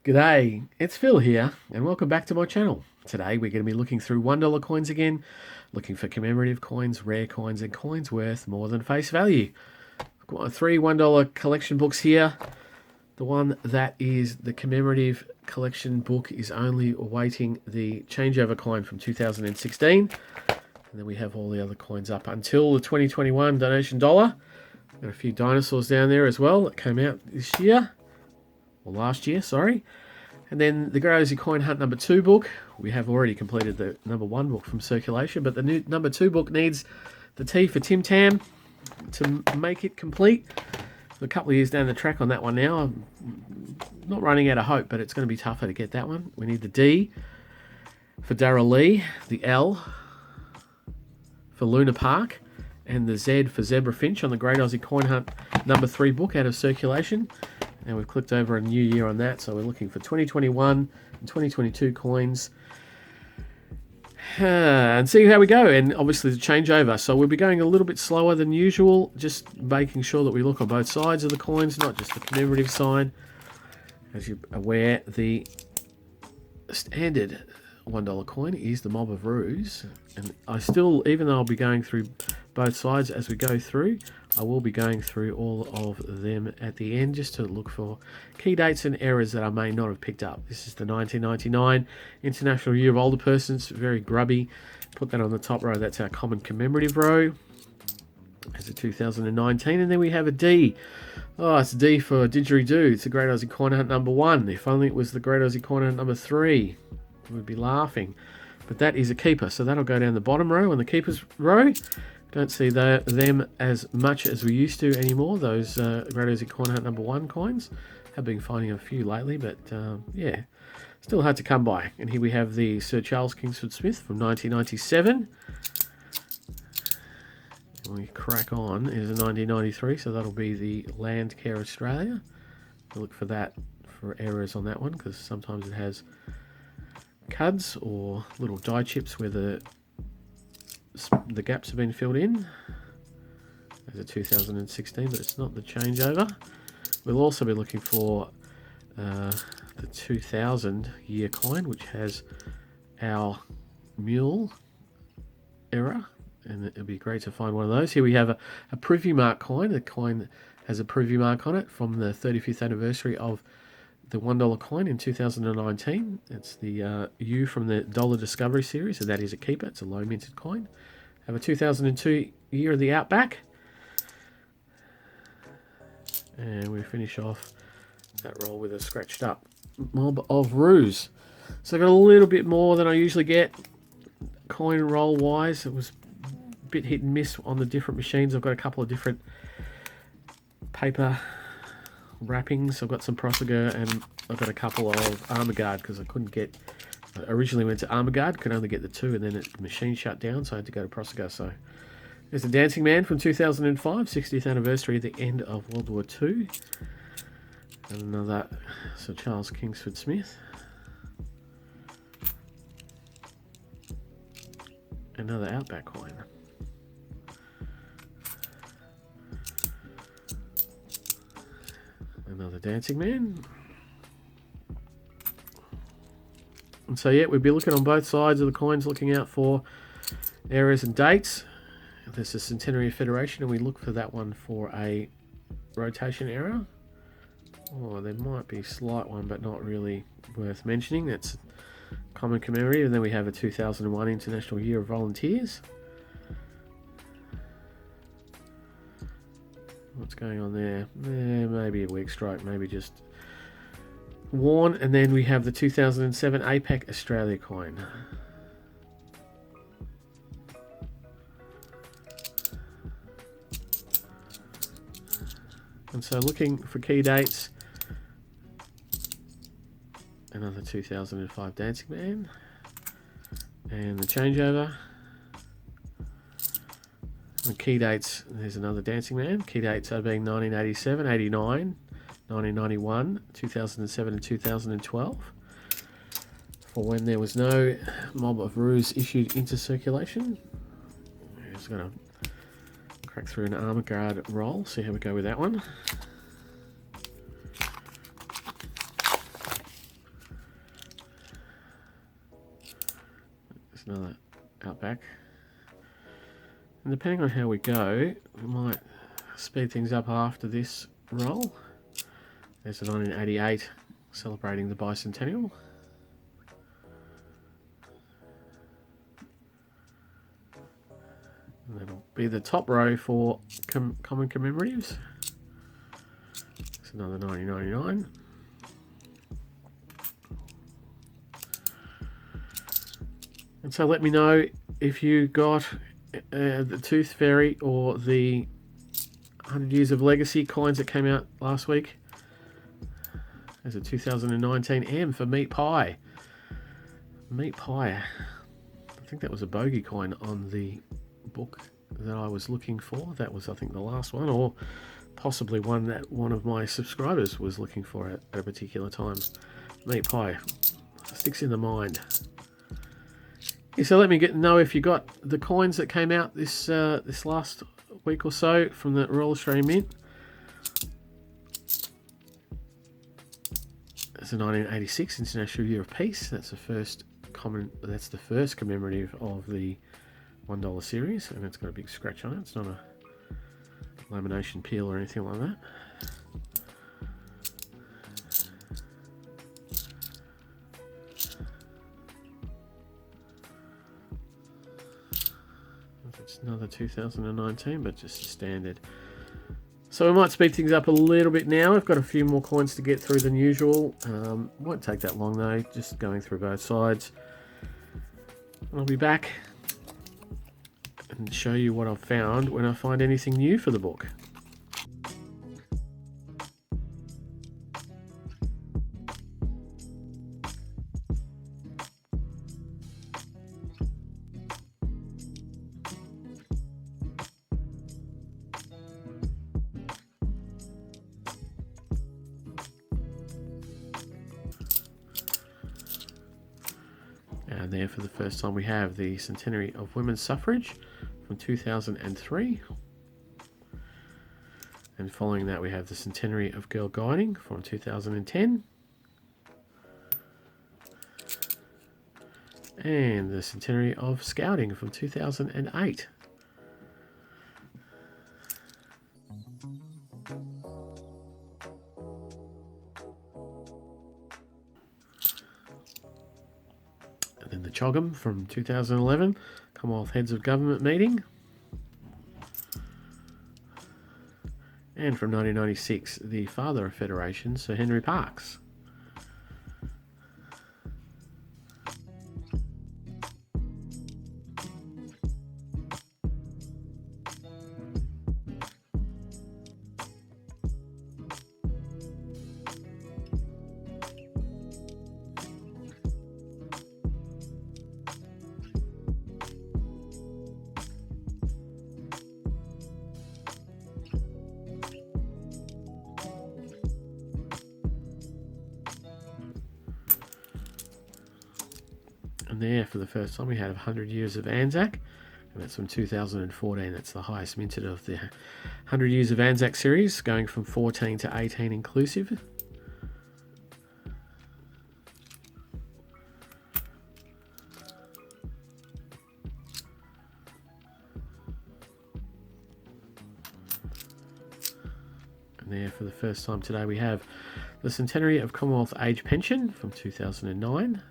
G'day, it's Phil here, and welcome back to my channel. Today we're going to be looking through $1 coins again, looking for commemorative coins, rare coins, and coins worth more than face value. I've got my three $1 collection books here. The one that is the commemorative collection book is only awaiting the changeover coin from 2016. And then we have all the other coins up until the 2021 donation dollar. Got a few dinosaurs down there as well that came out this year. Or last year, sorry. And then the Great Aussie Coin Hunt number 2 book. We have already completed the number 1 book from circulation, but the new number 2 book needs the T for Tim Tam to make it complete. A couple of years down the track on that one now. I'm not running out of hope, but it's going to be tougher to get that one. We need the D for Darrell Lee, the L for Luna Park, and the Z for Zebra Finch on the Great Aussie Coin Hunt number 3 book out of circulation. And we've clicked over a new year on that, so we're looking for 2021 and 2022 coins. And see how we go, and obviously the changeover. So we'll be going a little bit slower than usual, just making sure that we look on both sides of the coins, not just the commemorative side. As you're aware, the standard $1 coin is the Mob of Ruse, and I still, even though I'll be going through both sides as we go through, I will be going through all of them at the end just to look for key dates and errors that I may not have picked up. This is the 1999 International Year of Older Persons, very grubby. Put that on the top row, that's our common commemorative row. There's a 2019, and then we have a D. Oh, it's a D for Didgeridoo. It's the Great Aussie Coin Hunt number 1. If only it was the Great Aussie Coin Hunt number 3. We'd be laughing. But that is a keeper, so that'll go down the bottom row. On the keepers row, don't see them as much as we used to anymore. Those Great Aussie Coin Hunt number 1 coins. Have been finding a few lately, but yeah, still hard to come by. And here we have the Sir Charles Kingsford Smith from 1997. And we crack on is a 1993, so that'll be the Land Care Australia. We'll look for that, for errors on that one, because sometimes it has cuds or little die chips where the gaps have been filled in. There's a 2016, but it's not the changeover. We'll also be looking for the 2000 year coin, which has our mule error, and it'll be great to find one of those. Here we have a privy mark coin. The coin has a privy mark on it from the 35th anniversary of the $1 coin in 2019. It's the U from the Dollar Discovery series, and that is a keeper. It's a low minted coin. Have a 2002 year of the Outback. And we finish off that roll with a scratched up Mob of Ruse. So I got a little bit more than I usually get coin roll wise. It was a bit hit and miss on the different machines. I've got a couple of different paper wrappings. I've got some Prosegur, and I've got a couple of Armor Guard because I couldn't get. I originally went to Armor Guard, could only get the 2, and then the machine shut down, so I had to go to Prosegur. So there's the Dancing Man from 2005, 60th anniversary at the end of World War II. And another Sir Charles Kingsford Smith. Another Outback coin. Another Dancing Man. And so yeah, we'd be looking on both sides of the coins, looking out for errors and dates. There's a Centenary Federation, and we look for that one for a rotation error. Oh, there might be a slight one, but not really worth mentioning. That's common commemorative. And then we have a 2001 International Year of Volunteers. What's going on there? Maybe a weak stroke, maybe just worn. And then we have the 2007 APAC Australia coin. And so looking for key dates, another 2005 Dancing Man, and the changeover. The key dates, there's another Dancing Man. Key dates are being 1987, 89, 1991, 2007 and 2012. For when there was no Mob of Ruse issued into circulation. Just going to crack through an Armor Guard roll, see how we go with that one. There's another Outback. And depending on how we go, we might speed things up after this roll. There's a 1988 celebrating the bicentennial. And that'll be the top row for common commemoratives. It's another 1999. And so let me know if you got the Tooth Fairy or the 100 Years of Legacy coins that came out last week. There's a 2019 M for Meat Pie. Meat Pie. I think that was a bogey coin on the book that I was looking for. That was, I think, the last one, or possibly one that one of my subscribers was looking for at a particular time. Meat Pie. Sticks in the mind. Yeah, so let me know if you got the coins that came out this last week or so from the Royal Australian Mint. It's a 1986 International Year of Peace. That's the first commemorative of the $1 series, and it's got a big scratch on it. It's not a lamination peel or anything like that. It's another 2019, but just a standard. So we might speed things up a little bit now. I've got a few more coins to get through than usual. Won't take that long though, just going through both sides. I'll be back and show you what I've found when I find anything new for the book. And there for the first time we have the centenary of women's suffrage from 2003. And following that we have the centenary of girl guiding from 2010. And the centenary of scouting from 2008. And then the Chogham from 2011, Commonwealth Heads of Government meeting. And from 1996, the father of Federation, Sir Henry Parkes. And there, for the first time, we had 100 Years of Anzac, and that's from 2014. That's the highest minted of the 100 Years of Anzac series, going from 14 to 18 inclusive. And there, for the first time today, we have the centenary of Commonwealth Age Pension from 2009.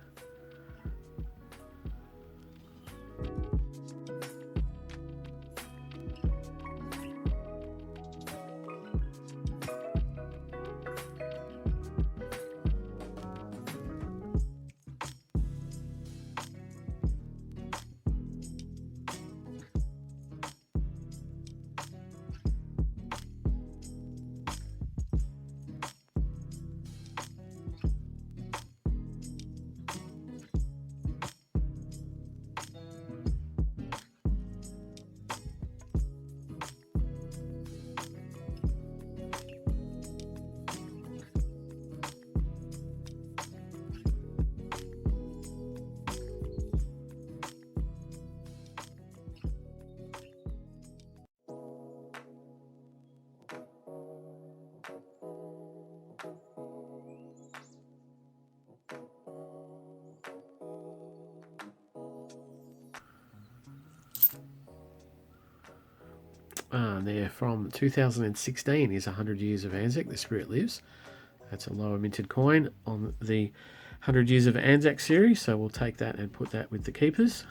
And there from 2016 is 100 Years of Anzac, The Spirit Lives. That's a lower minted coin on the 100 Years of Anzac series, so we'll take that and put that with the keepers.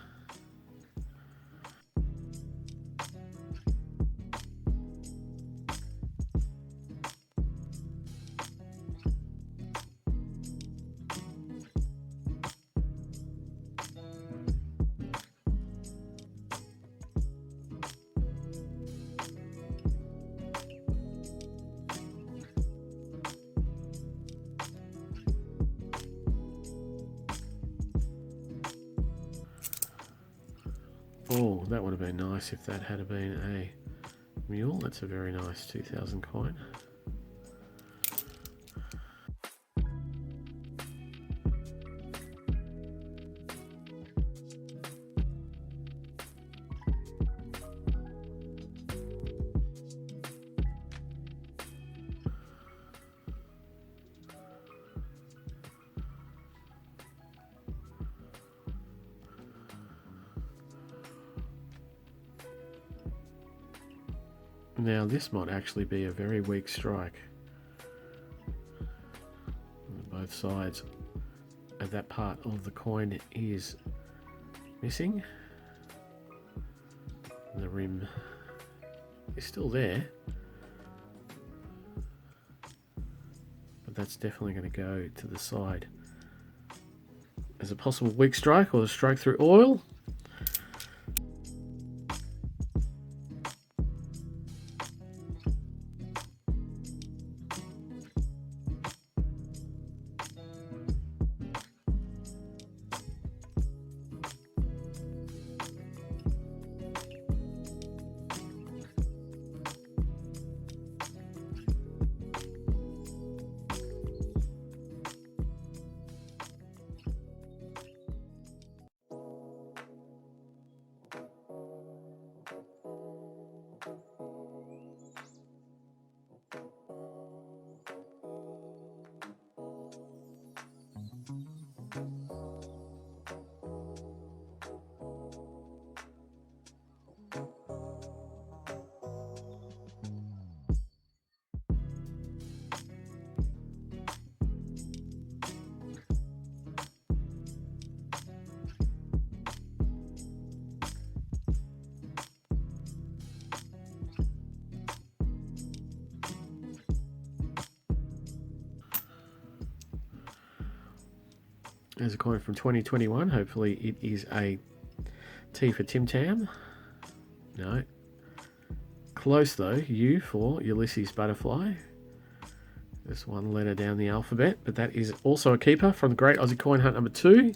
Oh, that would have been nice if that had been a mule. That's a very nice 2000 coin. Now this might actually be a very weak strike. Both sides of that part of the coin is missing. The rim is still there, but that's definitely going to go to the side as a possible weak strike or a strike through oil. There's a coin from 2021. Hopefully it is a T for Tim Tam. No. Close though. U for Ulysses Butterfly. Just one letter down the alphabet, but that is also a keeper from the Great Aussie Coin Hunt number 2.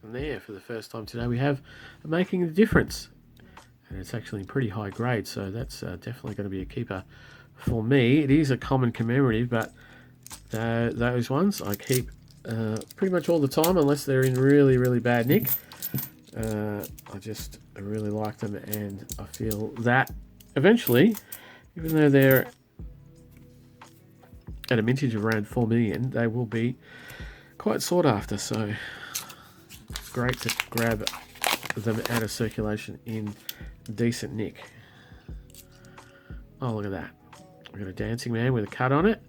And there, for the first time today, we have Making the Difference. and it's actually pretty high grade, so that's definitely going to be a keeper for me. It is a common commemorative, but those ones I keep pretty much all the time unless they're in really bad nick. I just really like them, and I feel that eventually, even though they're at a mintage of around 4 million, they will be quite sought after, so it's great to grab them out of circulation in decent nick. Oh, look at that. We've got a dancing man with a cut on it,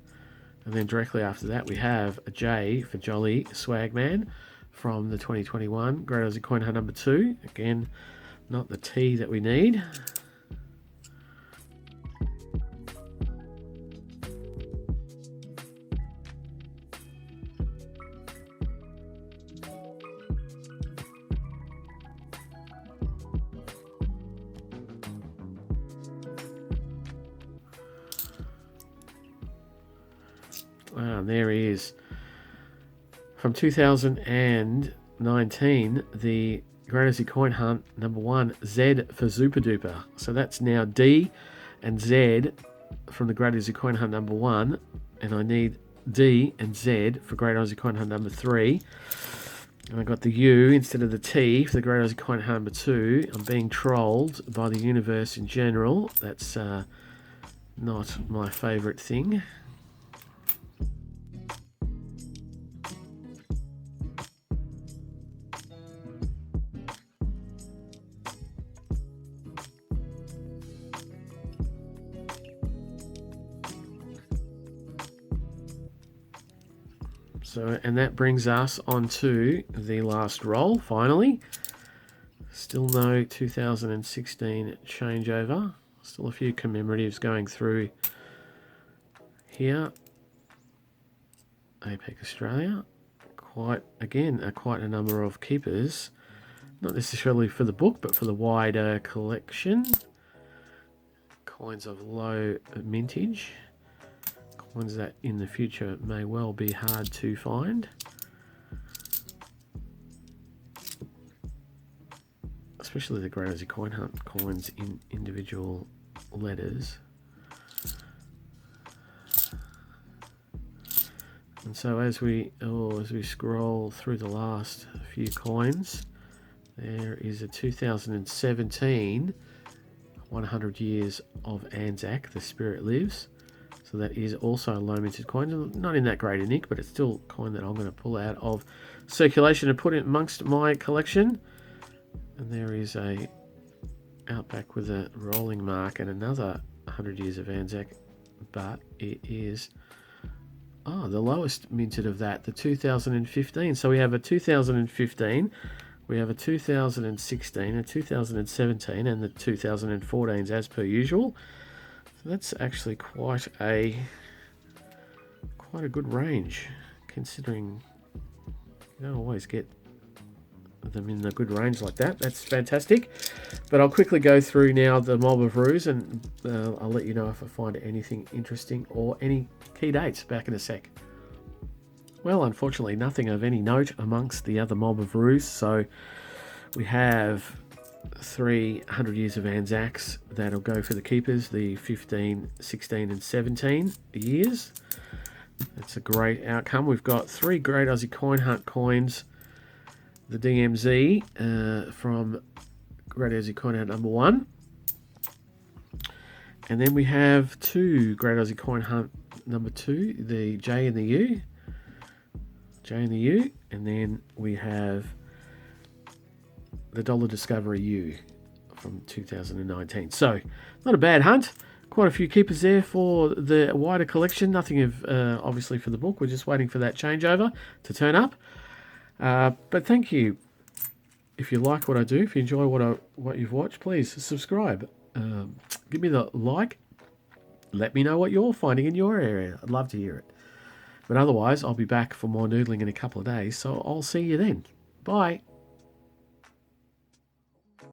and then directly after that we have a J for Jolly Swag Man from the 2021 Great Aussie Coin Hunt number 2. Again, not the T that we need. And there he is. From 2019, the Great Aussie Coin Hunt number 1, Z for Zuper Duper. So that's now D and Z from the Great Aussie Coin Hunt number 1, and I need D and Z for Great Aussie Coin Hunt number 3. And I got the U instead of the T for the Great Aussie Coin Hunt number 2. I'm being trolled by the universe in general. That's not my favourite thing. So, and that brings us on to the last roll, finally. Still no 2016 changeover. Still a few commemoratives going through here. APEC Australia. Quite a number of keepers. Not necessarily for the book, but for the wider collection. Coins of low mintage. Coins that in the future may well be hard to find. Especially the Great Aussie Coin Hunt coins in individual letters. And so as we scroll through the last few coins, there is a 2017 100 Years of Anzac, The Spirit Lives. So that is also a low minted coin, not in that great a nick, but it's still a coin that I'm going to pull out of circulation and put it amongst my collection. And there is a Outback with a rolling mark and another 100 Years of Anzac, but it is the lowest minted of that, the 2015. So we have a 2015, we have a 2016, a 2017, and the 2014s as per usual. So that's actually quite a good range, considering you don't always get them in the good range like that. That's fantastic. But I'll quickly go through now the mob of roos, and I'll let you know if I find anything interesting or any key dates back in a sec. Well, unfortunately, nothing of any note amongst the other mob of roos. So we have 300 Years of Anzacs that'll go for the keepers, the 15, 16 and 17 years. That's a great outcome. We've got 3 Great Aussie Coin Hunt coins, the DMZ from Great Aussie Coin Hunt number 1, and then we have 2 Great Aussie Coin Hunt number 2, the J and the U, and then we have the Dollar Discovery U from 2019. So, not a bad hunt. Quite a few keepers there for the wider collection. Nothing of obviously for the book. We're just waiting for that changeover to turn up. But thank you. If you like what I do, if you enjoy what you've watched, please subscribe. Give me the like. Let me know what you're finding in your area. I'd love to hear it. But otherwise, I'll be back for more noodling in a couple of days. So I'll see you then. Bye.